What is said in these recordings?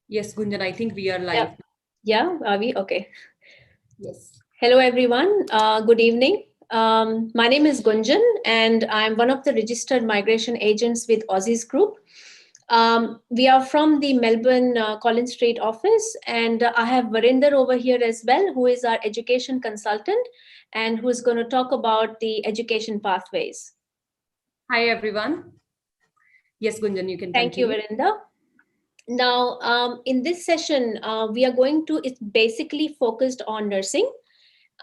Yes, Gunjan, I think we are Yeah. live. Yeah, are we? Okay. Yes. Hello, everyone. Good evening. My name is Gunjan, and I'm one of the registered migration agents with Aussizz Group. We are from the Melbourne Collins Street office, and I have Varinder over here as well, who is our education consultant and who is going to talk about the education pathways. Hi, everyone. Yes, Gunjan, you can Thank you, continue. Varinder. Now, in this session, we are going to, it's basically focused on nursing.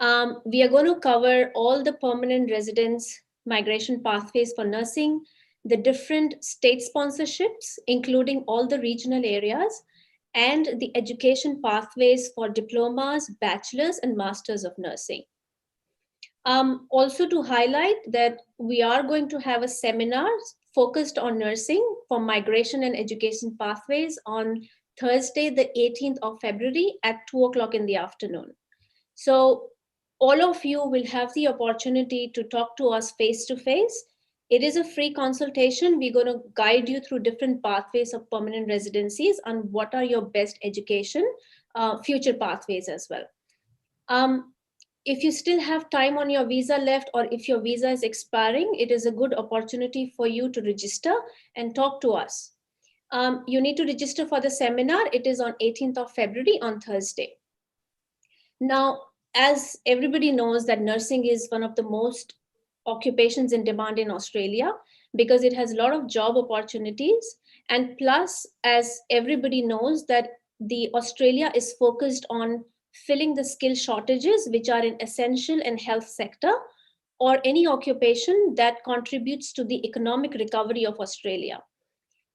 We are going to cover all the permanent residence migration pathways for nursing, the different state sponsorships, including all the regional areas, and the education pathways for diplomas, bachelors, and masters of nursing. Also to highlight that we are going to have a seminar focused on nursing for migration and education pathways on Thursday, the 18th of February at 2 o'clock in the afternoon. So all of you will have the opportunity to talk to us face to face. It is a free consultation. We're going to guide you through different pathways of permanent residencies and what are your best education future pathways as well. Um, if you still have time on your visa left or if your visa is expiring, it is a good opportunity for you to register and talk to us. You need to register for the seminar. It is on 18th of February on Thursday. Now, as everybody knows that nursing is one of the most occupations in demand in Australia because it has a lot of job opportunities. And plus, as everybody knows that the Australia is focused on filling the skill shortages which are in essential and health sector or any occupation that contributes to the economic recovery of Australia.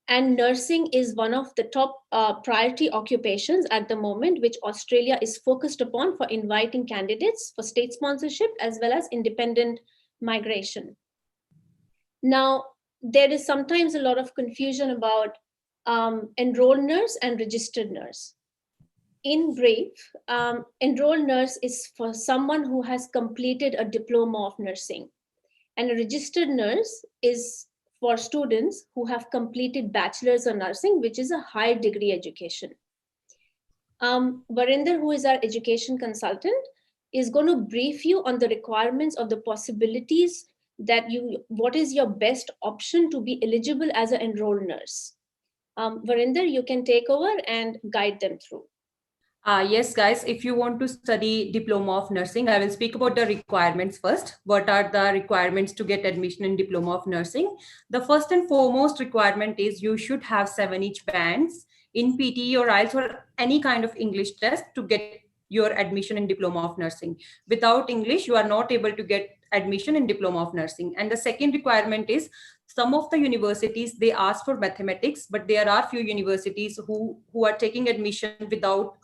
And nursing is one of the top priority occupations at the moment, which Australia is focused upon for inviting candidates for state sponsorship as well as independent migration. Now, there is sometimes a lot of confusion about enrolled nurse and registered nurse. In brief, enrolled nurse is for someone who has completed a diploma of nursing, and a registered nurse is for students who have completed bachelor's of nursing, which is a higher degree education. Varinder, who is our education consultant, is going to brief you on the requirements of the possibilities that what is your best option to be eligible as an enrolled nurse. Varinder, you can take over and guide them through. Yes, guys, if you want to study Diploma of Nursing, I will speak about the requirements first. What are the requirements to get admission in Diploma of Nursing? The first and foremost requirement is you should have 7 each bands in PTE or IELTS or any kind of English test to get your admission in Diploma of Nursing. Without English, you are not able to get admission in Diploma of Nursing. And the second requirement is some of the universities, they ask for mathematics, but there are few universities who are taking admission without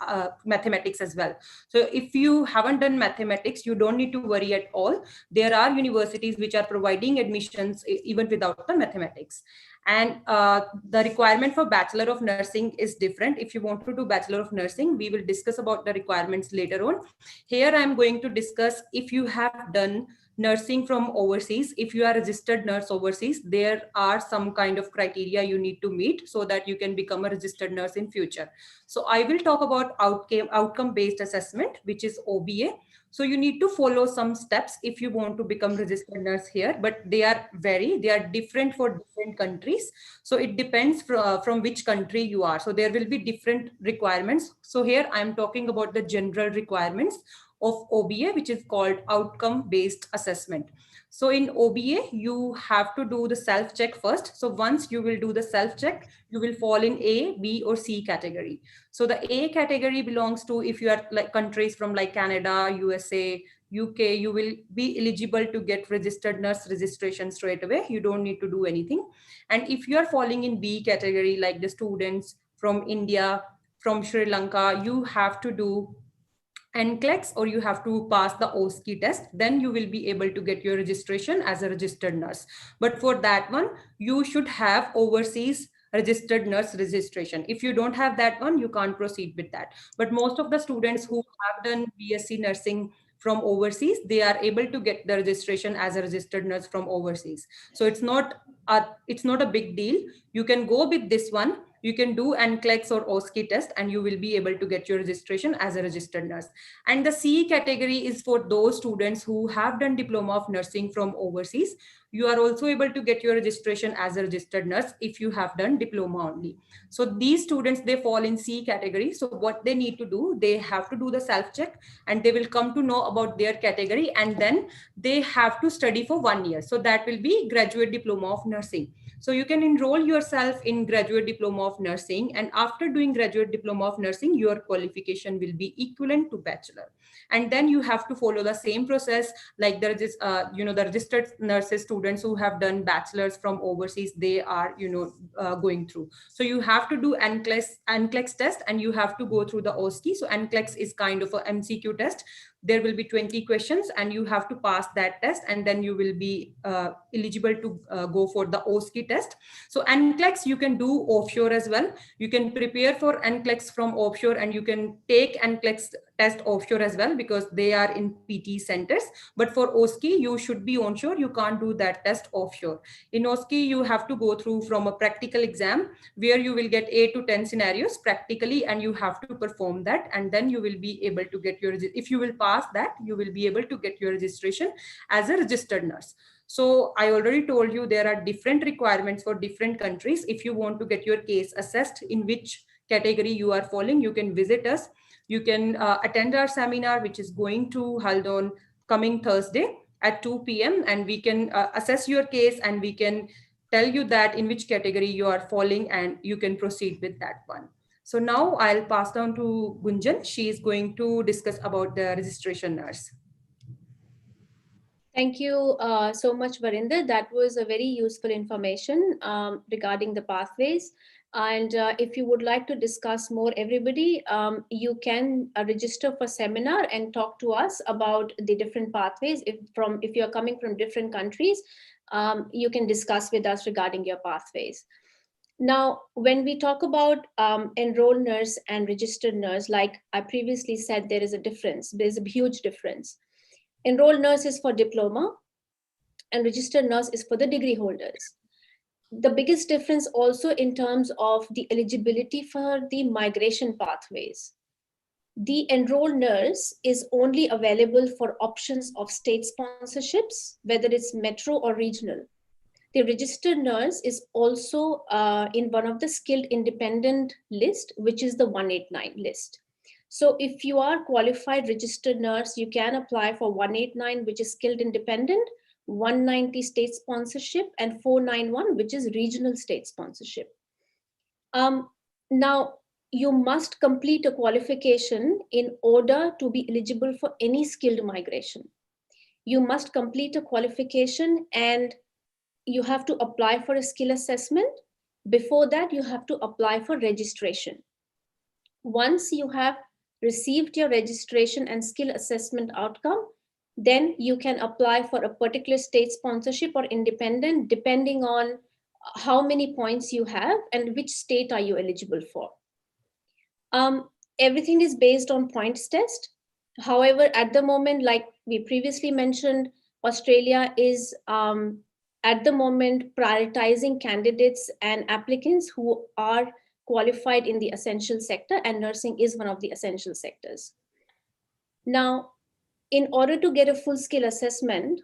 mathematics as well. So if you haven't done mathematics, you don't need to worry at all. There are universities which are providing admissions even without the mathematics. And the requirement for Bachelor of Nursing is different. If you want to do Bachelor of Nursing, we will discuss about the requirements later on. Here I'm going to discuss if you have done nursing from overseas. If you are a registered nurse overseas, there are some kind of criteria you need to meet so that you can become a registered nurse in future. So I will talk about outcome based assessment, which is OBA. So you need to follow some steps if you want to become registered nurse here, but they are different for different countries. So it depends from which country you are. So there will be different requirements. So here I'm talking about the general requirements of OBA, which is called outcome based assessment. So in OBA, you have to do the self check first. So once you will do the self check, you will fall in A, B, or C category. So the A category belongs to, if you are like countries from like Canada, USA, UK, you will be eligible to get registered nurse registration straight away. You don't need to do anything. And if you are falling in B category, like the students from India, from Sri Lanka, you have to do NCLEX or you have to pass the OSCE test, then you will be able to get your registration as a registered nurse. But for that one, you should have overseas registered nurse registration. If you don't have that one, you can't proceed with that. But most of the students who have done BSc nursing from overseas, they are able to get the registration as a registered nurse from overseas. So it's not a big deal. You can go with this one. you can do NCLEX or OSCE test and you will be able to get your registration as a registered nurse. And the C category is for those students who have done diploma of nursing from overseas. You are also able to get your registration as a registered nurse if you have done diploma only. So these students, they fall in C category. So what they need to do, they have to do the self check and they will come to know about their category, and then they have to study for 1 year. So that will be graduate diploma of nursing. So you can enroll yourself in graduate diploma of nursing, and after doing graduate diploma of nursing, your qualification will be equivalent to bachelor. And then you have to follow the same process like the registered nurses students who have done bachelors from overseas, they are going through. So you have to do NCLEX test and you have to go through the OSCE. So NCLEX is kind of a MCQ test. There will be 20 questions and you have to pass that test, and then you will be eligible to go for the OSCE test. So NCLEX you can do offshore as well. You can prepare for NCLEX from offshore and you can take NCLEX test offshore as well because they are in PT centers. But for OSCE, you should be onshore. You can't do that test offshore. In OSCE, you have to go through from a practical exam where you will get 8 to 10 scenarios practically and you have to perform that, and then you will be able to get your, if you will pass that, you will be able to get your registration as a registered nurse. So I already told you there are different requirements for different countries. If you want to get your case assessed in which category you are falling, you can visit us. You can attend our seminar, which is going to hold on coming Thursday at 2 p.m. and we can assess your case and we can tell you that in which category you are falling and you can proceed with that one. So now I'll pass down to Gunjan. She is going to discuss about the registration nurse. Thank you so much, Varinder. That was a very useful information regarding the pathways. And if you would like to discuss more, everybody, you can register for seminar and talk to us about the different pathways. If you're coming from different countries, you can discuss with us regarding your pathways. Now, when we talk about enrolled nurse and registered nurse, like I previously said, there is a difference. There's a huge difference. Enrolled nurse is for diploma and registered nurse is for the degree holders. The biggest difference also in terms of the eligibility for the migration pathways. The enrolled nurse is only available for options of state sponsorships, whether it's metro or regional. The registered nurse is also in one of the skilled independent list, which is the 189 list. So if you are qualified registered nurse, you can apply for 189, which is skilled independent, 190 state sponsorship, and 491, which is regional state sponsorship. Now, you must complete a qualification in order to be eligible for any skilled migration. You must complete a qualification and you have to apply for a skill assessment. Before that, you have to apply for registration. Once you have received your registration and skill assessment outcome, then you can apply for a particular state sponsorship or independent, depending on how many points you have and which state are you eligible for. Everything is based on points test. However, at the moment, like we previously mentioned, Australia is at the moment prioritizing candidates and applicants who are qualified in the essential sector, and nursing is one of the essential sectors. Now, in order to get a full skill assessment,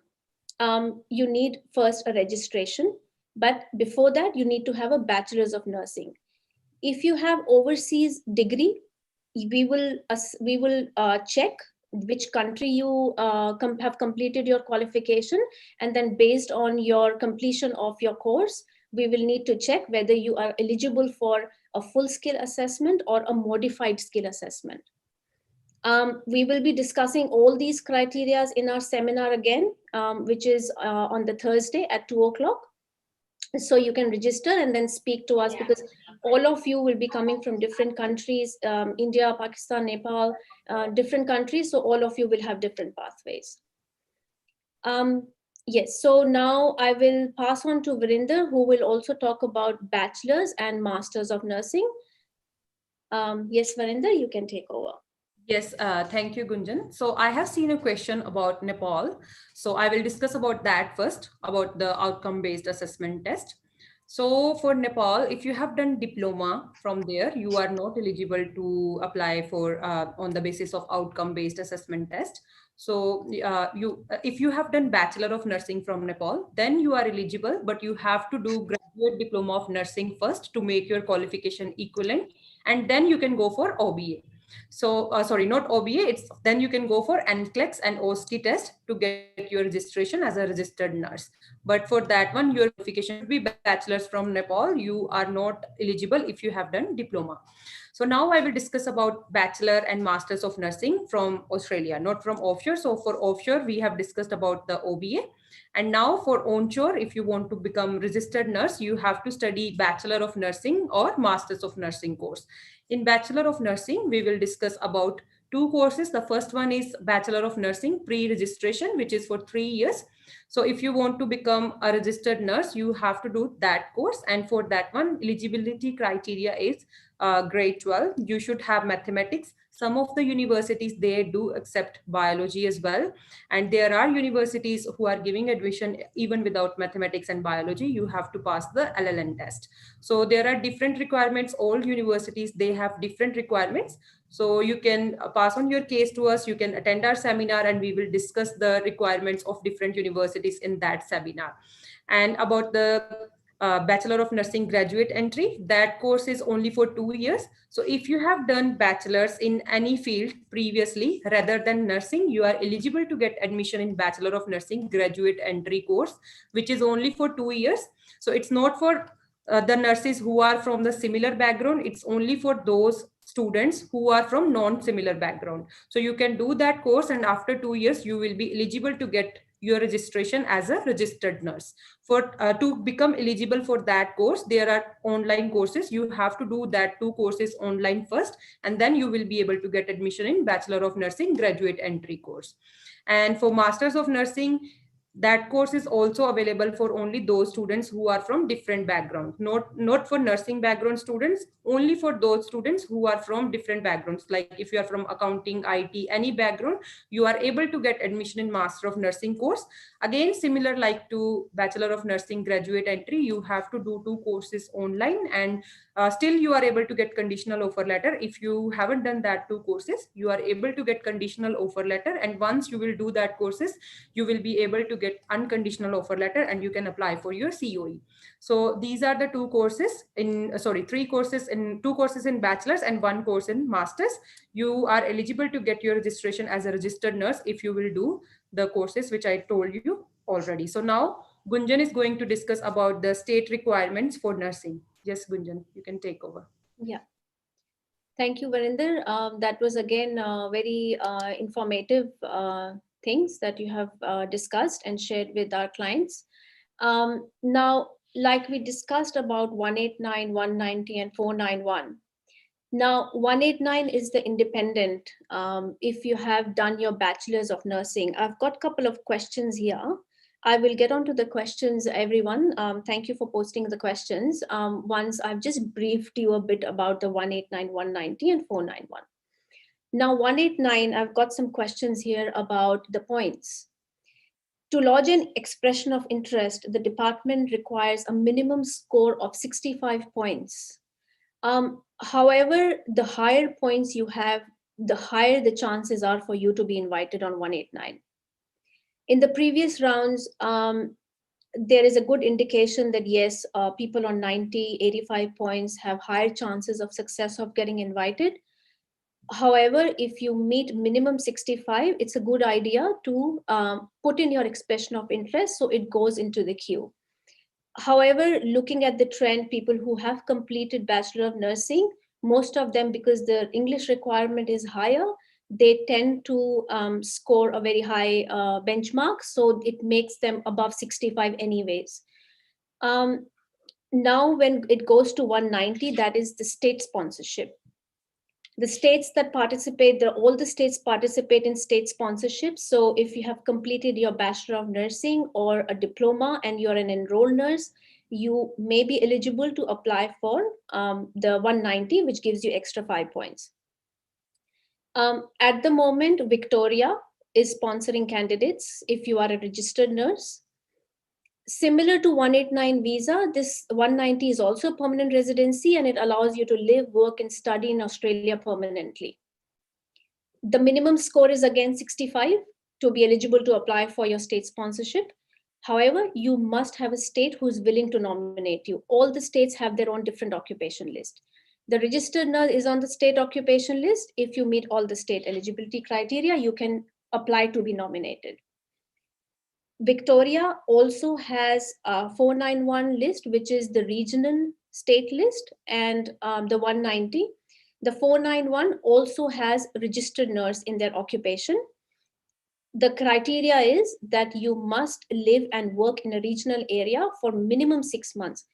you need first a registration, but before that, you need to have a bachelor's of nursing. If you have overseas degree, we will check which country you have completed your qualification, and then based on your completion of your course, we will need to check whether you are eligible for a full skill assessment or a modified skill assessment. We will be discussing all these criteria in our seminar again, which is on the Thursday at 2 o'clock. So you can register and then speak to us, because all of you will be coming from different countries, India, Pakistan, Nepal, different countries. So all of you will have different pathways. Yes, so now I will pass on to Varinder, who will also talk about bachelor's and master's of nursing. Yes, Varinder, you can take over. Yes, thank you, Gunjan. So I have seen a question about Nepal. So I will discuss about that first, about the outcome-based assessment test. So for Nepal, if you have done diploma from there, you are not eligible to apply for on the basis of outcome-based assessment test. So if you have done Bachelor of Nursing from Nepal, then you are eligible, but you have to do graduate diploma of nursing first to make your qualification equivalent, and then you can go for OBA. So sorry, not OBA. It's then you can go for NCLEX and OSCE test to get your registration as a registered nurse. But for that one, your qualification should be bachelor's from Nepal. You are not eligible if you have done diploma. So now I will discuss about bachelor and masters of nursing from Australia, not from offshore. So for offshore, we have discussed about the OBA. And now for onshore, if you want to become registered nurse, you have to study Bachelor of Nursing or Masters of Nursing course. In Bachelor of Nursing, we will discuss about two courses. The first one is Bachelor of Nursing pre-registration, which is for 3 years. So if you want to become a registered nurse, you have to do that course. And for that one, eligibility criteria is grade 12. You should have mathematics. Some of the universities, they do accept biology as well. And there are universities who are giving admission even without mathematics and biology. You have to pass the LLN test. So there are different requirements. All universities, they have different requirements. So you can pass on your case to us. You can attend our seminar and we will discuss the requirements of different universities in that seminar. And about the Bachelor of Nursing graduate entry, that course is only for 2 years. So if you have done bachelor's in any field previously rather than nursing, you are eligible to get admission in Bachelor of Nursing graduate entry course, which is only for 2 years. So it's not for the nurses who are from the similar background. It's only for those students who are from non-similar background. So you can do that course, and after 2 years you will be eligible to get your registration as a registered nurse. For to become eligible for that course, there are online courses. You have to do that two courses online first, and then you will be able to get admission in Bachelor of Nursing graduate entry course. And for Masters of Nursing, that course is also available for only those students who are from different backgrounds, not for nursing background students, only for those students who are from different backgrounds. Like if you are from accounting, IT, any background, you are able to get admission in Master of Nursing course. Again, similar like to Bachelor of Nursing graduate entry, you have to do two courses online, and still you are able to get conditional offer letter. If you haven't done that two courses, you are able to get conditional offer letter, and once you will do that courses, you will be able to get unconditional offer letter and you can apply for your COE. So these are the two courses in three courses in two courses in bachelor's and one course in master's. You are eligible to get your registration as a registered nurse if you will do the courses which I told you already. So now Gunjan is going to discuss about the state requirements for nursing. Yes, Gunjan, you can take over. Yeah. Thank you, Varinder. That was again very informative things that you have discussed and shared with our clients. Now, like we discussed about 189, 190, and 491. Now, 189 is the independent. If you have done your bachelor's of nursing, I've got a couple of questions here. I will get on to the questions, everyone. Thank you for posting the questions. Once I've just briefed you a bit about the 189, 190, and 491. Now, 189, I've got some questions here about the points. To lodge an expression of interest, the department requires a minimum score of 65 points. However, the higher points you have, the higher the chances are for you to be invited on 189. In the previous rounds, there is a good indication that yes, people on 90, 85 points have higher chances of success of getting invited. However, if you meet minimum 65, it's a good idea to put in your expression of interest so it goes into the queue. However, looking at the trend, people who have completed Bachelor of Nursing, most of them, because the English requirement is higher, they tend to score a very high benchmark. So it makes them above 65 anyways. Now, when it goes to 190, that is the state sponsorship. The states that participate, all the states participate in state sponsorships. So if you have completed your Bachelor of Nursing or a diploma and you're an enrolled nurse, you may be eligible to apply for the 190, which gives you extra 5 points. At the moment, Victoria is sponsoring candidates if you are a registered nurse. Similar to 189 visa, this 190 is also a permanent residency, and it allows you to live, work, and study in Australia permanently. The minimum score is again 65 to be eligible to apply for your state sponsorship. However, you must have a state who is willing to nominate you. All the states have their own different occupation list. The registered nurse is on the state occupation list. If you meet all the state eligibility criteria, you can apply to be nominated. Victoria also has a 491 list, which is the regional state list, and the 190. The 491 also has registered nurse in their occupation. The criteria is that you must live and work in a regional area for minimum 6 months.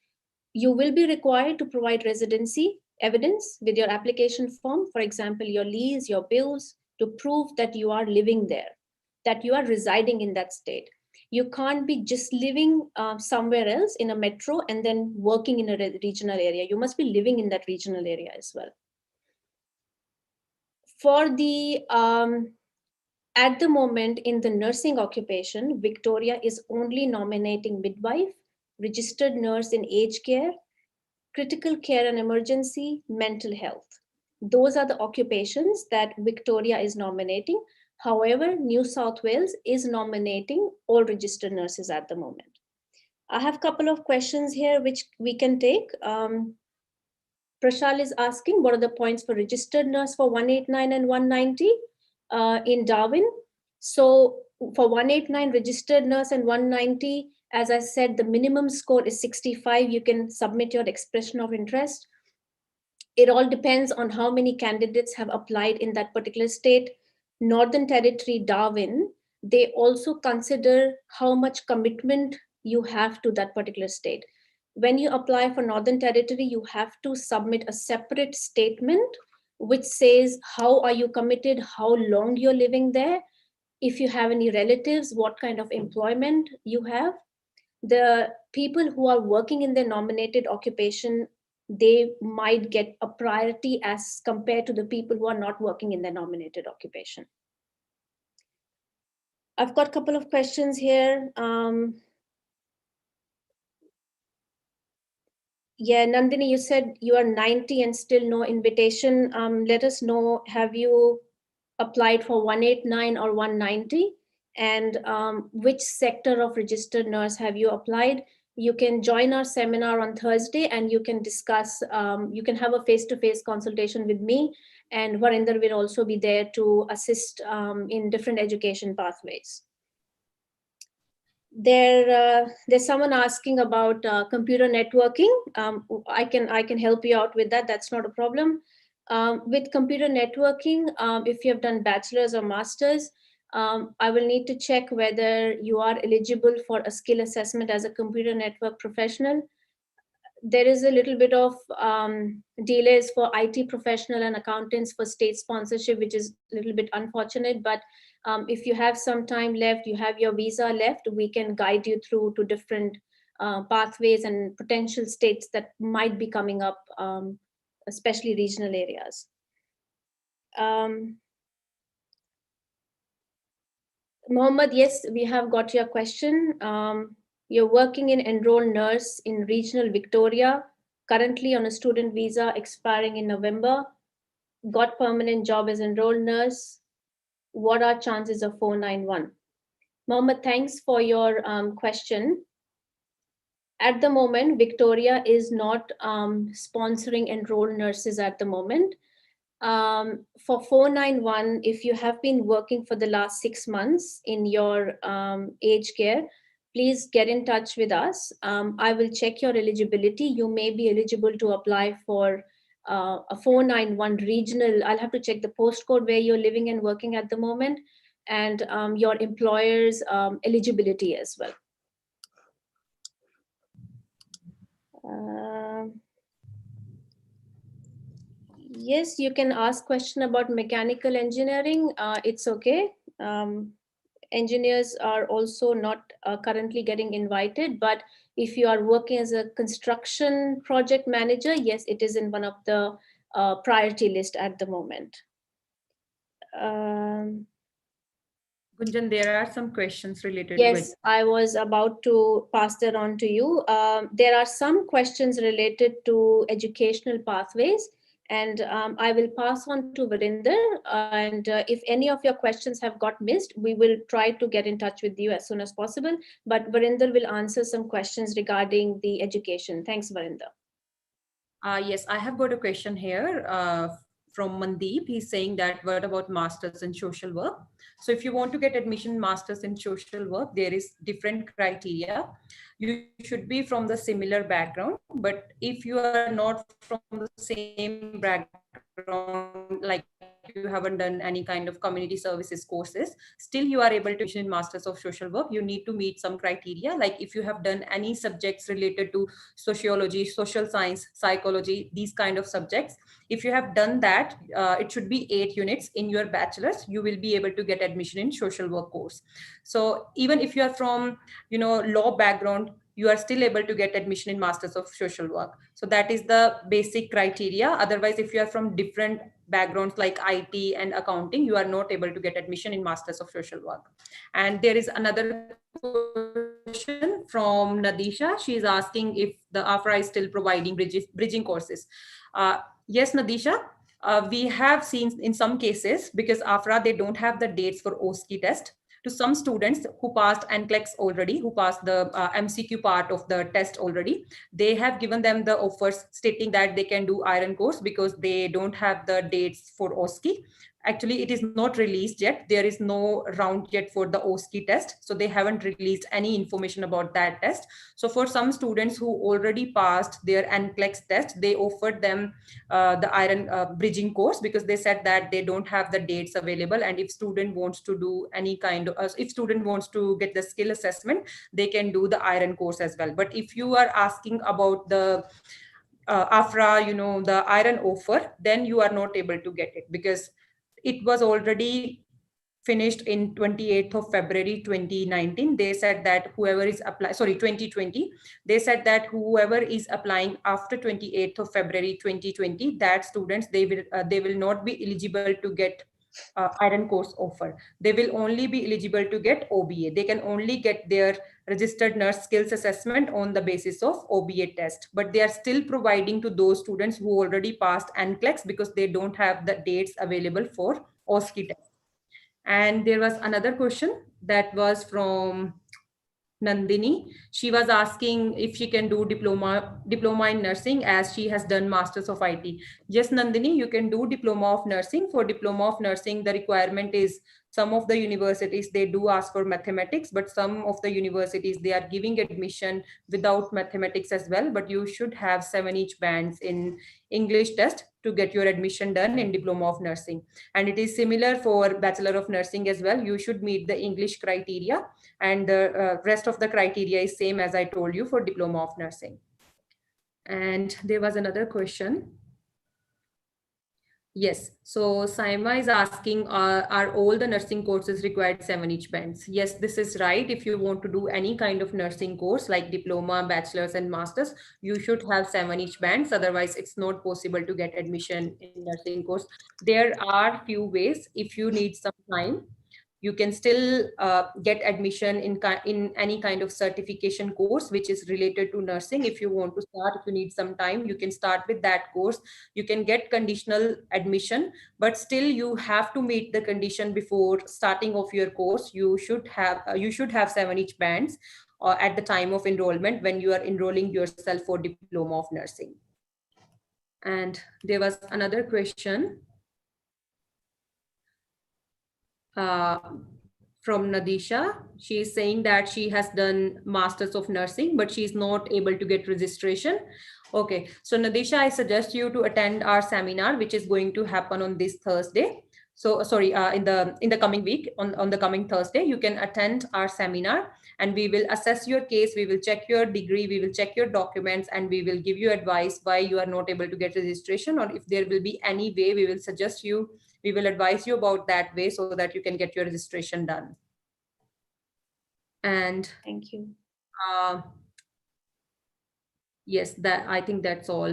You will be required to provide residency evidence with your application form, for example, your lease, your bills, to prove that you are living there, that you are residing in that state. You can't be just living somewhere else in a metro and then working in a regional area. You must be living in that regional area as well. For the at the moment in the nursing occupation, Victoria is only nominating midwife, registered nurse in aged care, critical care and emergency, mental health. Those are the occupations that Victoria is nominating. However, New South Wales is nominating all registered nurses at the moment. I have a couple of questions here which we can take. Prashal is asking, what are the points for registered nurse for 189 and 190 in Darwin? So for 189 registered nurse and 190, as I said, the minimum score is 65. You can submit your expression of interest. It all depends on how many candidates have applied in that particular state. Northern Territory, Darwin, they also consider how much commitment you have to that particular state. When you apply for Northern Territory, you have to submit a separate statement which says how are you committed, how long you're living there, if you have any relatives, what kind of employment you have. The people who are working in their nominated occupation, they might get a priority as compared to the people who are not working in their nominated occupation. I've got a couple of questions here. Yeah, Nandini, you said you are 90 and still no invitation. Let us know, have you applied for 189 or 190? And which sector of registered nurse have you applied? You can join our seminar on Thursday and you can discuss, you can have a face-to-face consultation with me, and Varinder will also be there to assist in different education pathways. There's someone asking about computer networking. I can help you out with that. That's not a problem. With computer networking, if you have done bachelor's or master's, I will need to check whether you are eligible for a skill assessment as a computer network professional. There is a little bit of delays for IT professional and accountants for state sponsorship, which is a little bit unfortunate. But if you have some time left, you have your visa left, we can guide you through to different pathways and potential states that might be coming up, especially regional areas. Mohammed, yes, we have got your question. You're working in enrolled nurse in regional Victoria, currently on a student visa expiring in November, got permanent job as enrolled nurse. What are chances of 491? Mohammed, thanks for your question. At the moment, Victoria is not sponsoring enrolled nurses at the moment. For 491, if you have been working for the last 6 months in your aged care, please get in touch with us. I will check your eligibility. You may be eligible to apply for a 491 regional. I'll have to check the postcode where you're living and working at the moment, and your employer's eligibility as well. Yes, you can ask question about mechanical engineering. It's okay. Engineers are also not currently getting invited, but if you are working as a construction project manager, yes, it is in one of the priority list at the moment. Gunjan, there are some questions related to Yes, I was about to pass that on to you. There are some questions related to educational pathways, and I will pass on to Varinder. And if any of your questions have got missed, we will try to get in touch with you as soon as possible. But Varinder will answer some questions regarding the education. Thanks, Varinder. Yes, I have got a question here from Mandeep. He's saying that what about masters in social work? So if you want to get admission masters in social work, there is different criteria. You should be from the similar background, but if you are not from the same background, like you haven't done any kind of community services courses, still you are able to get admission in masters of social work. You need to meet some criteria, like if you have done any subjects related to sociology, social science, psychology, these kind of subjects. If you have done that, it should be 8 units in your bachelor's. You will be able to get admission in social work course. So even if you are from, law background, you are still able to get admission in masters of social work. So that is the basic criteria. Otherwise, if you are from different backgrounds like IT and accounting, you are not able to get admission in masters of social work. And there is another question from Nadisha. She is asking if the AFRA is still providing bridging courses. Yes, Nadisha, we have seen in some cases, because AFRA, they don't have the dates for OSCE test. To some students who passed NCLEX already, who passed the MCQ part of the test already, they have given them the offers stating that they can do iron course because they don't have the dates for OSCE. Actually, it is not released yet. There is no round yet for the OSCE test. So they haven't released any information about that test. So for some students who already passed their NCLEX test, they offered them the iron bridging course because they said that they don't have the dates available. And if student wants to do any kind of, if student wants to get the skill assessment, they can do the iron course as well. But if you are asking about the AFRA, the iron offer, then you are not able to get it because it was already finished in 28th of February 2019. They said that whoever is applying, sorry, 2020, they said that whoever is applying after 28th of February 2020, that students, they will not be eligible to get iron course offer. They will only be eligible to get OBA. They can only get their registered nurse skills assessment on the basis of OBA test, but they are still providing to those students who already passed NCLEX because they don't have the dates available for OSCE test. And there was another question that was from Nandini. She was asking if she can do diploma in nursing as she has done masters of IT. Yes, Nandini, you can do diploma of nursing. For diploma of nursing, the requirement is some of the universities, they do ask for mathematics, but some of the universities, they are giving admission without mathematics as well. But you should have 7 each bands in English test to get your admission done in diploma of nursing. And it is similar for bachelor of nursing as well. You should meet the English criteria, and the rest of the criteria is same as I told you for diploma of nursing. And there was another question. Yes, so Saima is asking, are all the nursing courses required 7 each bands? Yes, this is right. If you want to do any kind of nursing course like diploma, bachelor's and master's, you should have 7 each bands. Otherwise, it's not possible to get admission in nursing course. There are few ways. If you need some time, you can still get admission in any kind of certification course which is related to nursing. If you want to start, if you need some time, you can start with that course. You can get conditional admission, but still you have to meet the condition before starting of your course. You should have 7 each bands at the time of enrollment when you are enrolling yourself for diploma of nursing. And there was another question from Nadisha. She is saying that she has done Masters of Nursing, but she is not able to get registration. Okay, so Nadisha, I suggest you to attend our seminar, which is going to happen on this Thursday. So sorry, in the coming week, on the coming Thursday, you can attend our seminar and we will assess your case. We will check your degree, we will check your documents, and we will give you advice why you are not able to get registration, or if there will be any way, we will suggest you, we will advise you about that way so that you can get your registration done. And thank you. Yes, that I think that's all.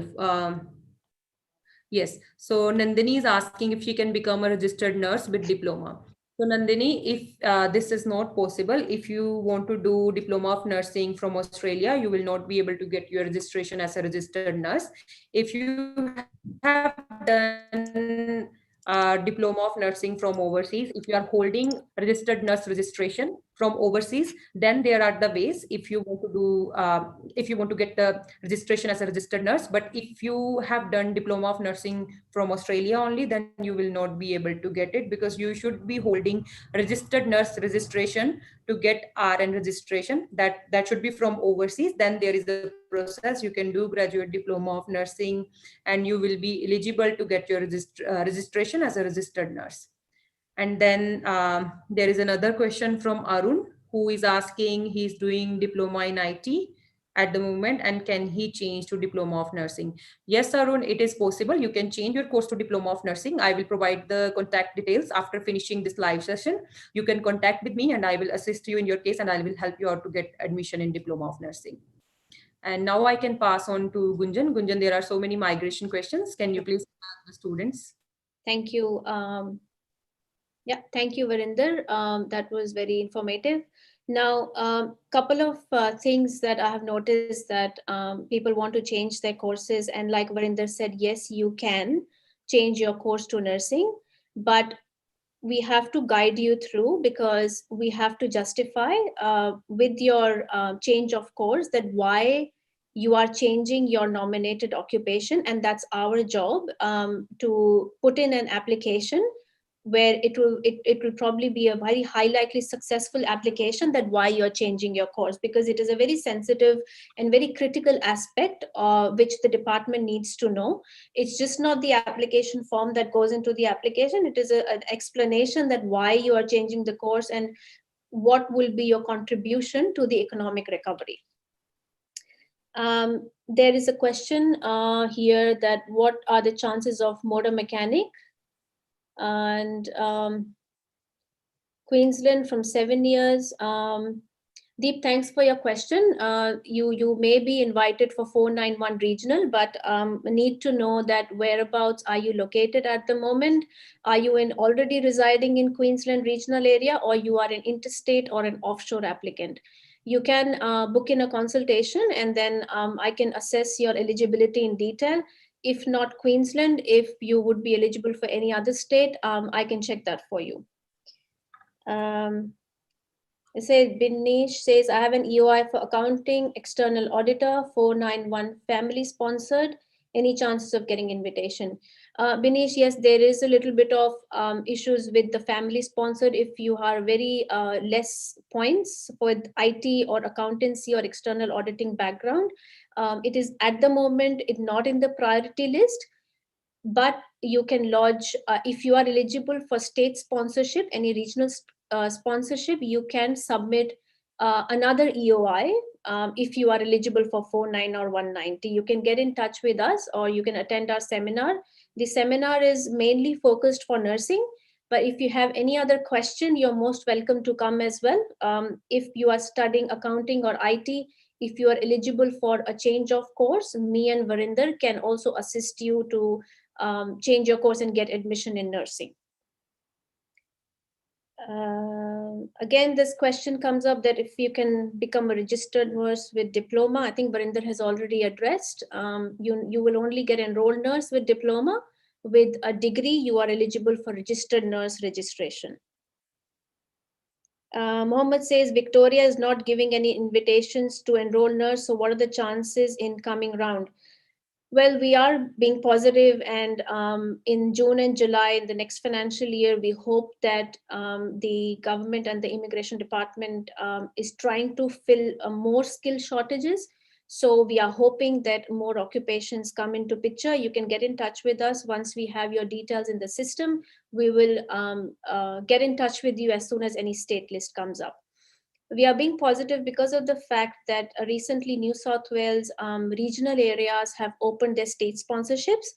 Yes, so Nandini is asking if she can become a registered nurse with diploma. So Nandini, if this is not possible, if you want to do diploma of nursing from Australia, you will not be able to get your registration as a registered nurse. If you have done diploma of nursing from overseas, if you are holding registered nurse registration from overseas, then there are the ways if you want to do if you want to get the registration as a registered nurse. But if you have done diploma of nursing from Australia only, then you will not be able to get it, because you should be holding registered nurse registration to get RN registration. That should be from overseas. Then there is a process. You can do graduate diploma of nursing, and you will be eligible to get your registration as a registered nurse. And then there is another question from Arun, who is asking, he's doing diploma in IT at the moment, and can he change to diploma of nursing? Yes, Arun, it is possible. You can change your course to diploma of nursing. I will provide the contact details after finishing this live session. You can contact with me and I will assist you in your case, and I will help you out to get admission in diploma of nursing. And now I can pass on to Gunjan. Gunjan, there are so many migration questions. Can you please ask the students? Thank you. Yeah, thank you, Varinder. That was very informative. Now, couple of things that I have noticed that people want to change their courses. And like Varinder said, yes, you can change your course to nursing, but we have to guide you through, because we have to justify with your change of course that why you are changing your nominated occupation. And that's our job, to put in an application where it will probably be a very high likely successful application, that why you're changing your course, because it is a very sensitive and very critical aspect which the department needs to know. It's just not the application form that goes into the application. It is an explanation that why you are changing the course and what will be your contribution to the economic recovery. There is a question here that what are the chances of motor mechanic? And Queensland from 7 years. Deep, thanks for your question. You may be invited for 491 regional, but need to know that whereabouts are you located at the moment? Are you already residing in Queensland regional area, or you are an interstate or an offshore applicant? You can book in a consultation, and then I can assess your eligibility in detail. If not Queensland, if you would be eligible for any other state, I can check that for you. It says, Binish says, I have an EOI for accounting, external auditor, 491 family sponsored. Any chances of getting invitation? Binish, yes, there is a little bit of issues with the family sponsored. If you are very less points with IT or accountancy or external auditing background, it is at the moment not in the priority list. But you can lodge, if you are eligible for state sponsorship, any regional sponsorship, you can submit another EOI. If you are eligible for 49 or 190, you can get in touch with us, or you can attend our seminar. The seminar is mainly focused for nursing, but if you have any other question, you're most welcome to come as well. If you are studying accounting or IT, if you are eligible for a change of course, me and Varinder can also assist you to change your course and get admission in nursing. Again, this question comes up that if you can become a registered nurse with diploma. I think Varinder has already addressed. You will only get enrolled nurse with diploma. With a degree, you are eligible for registered nurse registration. Mohammed says Victoria is not giving any invitations to enroll nurse. So what are the chances in coming round? Well, we are being positive, and in June and July in the next financial year, we hope that the government and the immigration department is trying to fill more skill shortages. So we are hoping that more occupations come into picture. You can get in touch with us once we have your details in the system. We will get in touch with you as soon as any state list comes up. We are being positive because of the fact that recently New South Wales regional areas have opened their state sponsorships.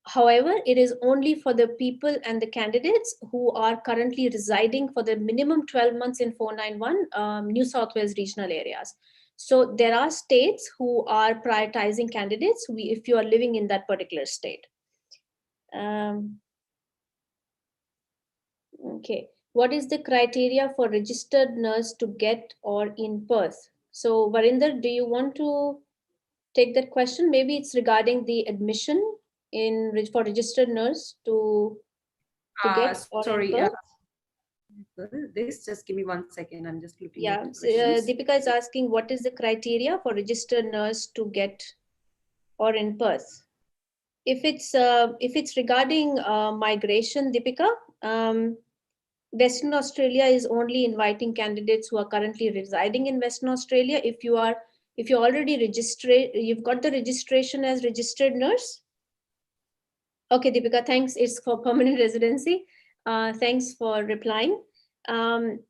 However, it is only for the people and the candidates who are currently residing for the minimum 12 months in 491 New South Wales regional areas. So there are states who are prioritizing candidates if you are living in that particular state. Okay. What is the criteria for registered nurse to get or in Perth? So Varinder, do you want to take that question? Maybe it's regarding the admission in for registered nurse to get or in Sorry. Perth. This, just give me 1 second. I'm just looking at Yeah, the so, questions. Deepika is asking what is the criteria for registered nurse to get or in Perth? If it's regarding migration, Deepika, Western Australia is only inviting candidates who are currently residing in Western Australia. If you already registered, you've got the registration as registered nurse. Okay, Deepika, thanks. It's for permanent residency. Thanks for replying. Um,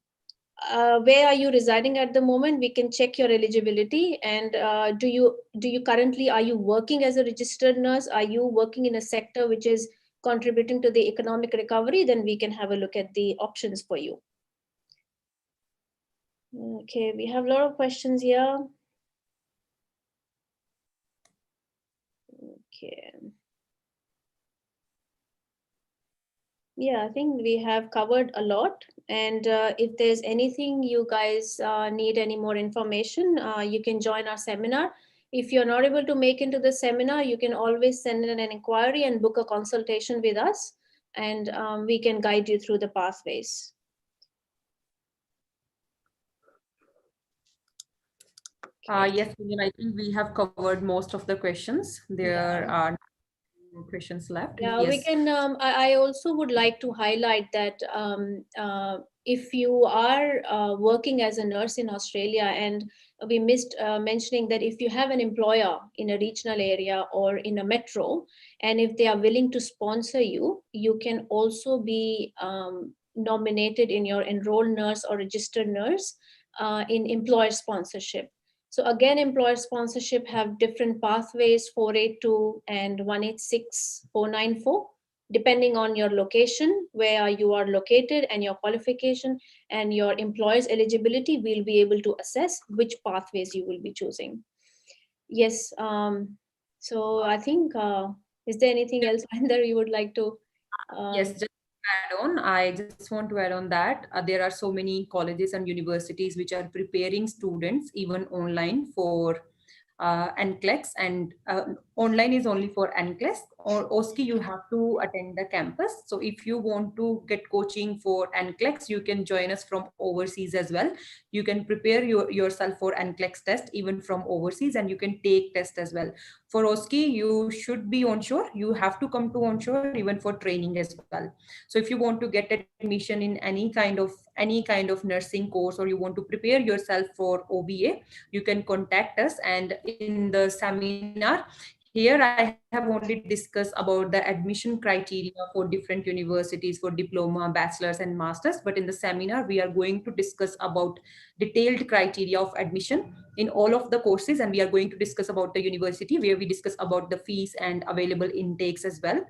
where are you residing at the moment? We can check your eligibility. And do you currently, are you working as a registered nurse? Are you working in a sector which is contributing to the economic recovery? Then we can have a look at the options for you. Okay, we have a lot of questions here. Okay. Yeah, I think we have covered a lot. And if there's anything you guys need any more information, you can join our seminar. If you're not able to make into the seminar, you can always send in an inquiry and book a consultation with us, and we can guide you through the pathways. Yes, I think we have covered most of the questions. There are no questions left. Yeah, we Yes. can. I also would like to highlight that if you are working as a nurse in Australia, and we missed mentioning that if you have an employer in a regional area or in a metro, and if they are willing to sponsor you, you can also be nominated in your enrolled nurse or registered nurse in employer sponsorship. So again, employer sponsorship have different pathways, 482 and 186494, depending on your location, where you are located and your qualification and your employer's eligibility, we'll be able to assess which pathways you will be choosing. Yes, so I think, is there anything else, Mahinder, you would like to? Yes, just add on. I just want to add on that there are so many colleges and universities which are preparing students even online for NCLEX, and online is only for NCLEX. Or OSCE, you have to attend the campus. So if you want to get coaching for NCLEX, you can join us from overseas as well. You can prepare yourself for NCLEX test even from overseas, and you can take test as well. For OSCE, you should be onshore. You have to come to onshore even for training as well. So if you want to get admission in any kind of nursing course, or you want to prepare yourself for OBA, you can contact us. And in the seminar here, I have only discussed about the admission criteria for different universities for diploma, bachelor's, and masters. But in the seminar, we are going to discuss about detailed criteria of admission in all of the courses, and we are going to discuss about the university, where we discuss about the fees and available intakes as well.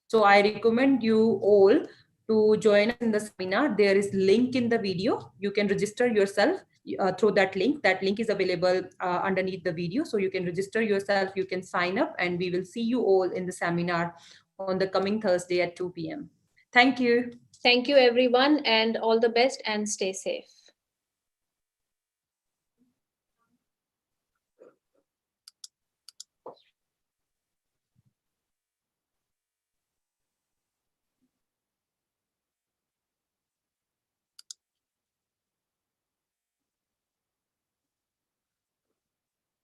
So I recommend you all to join us in the seminar. There is link in the video. You can register yourself through that link. That link is available underneath the video. So you can register yourself, you can sign up, and we will see you all in the seminar on the coming Thursday at 2 p.m. Thank you. Thank you, everyone, and all the best, and stay safe.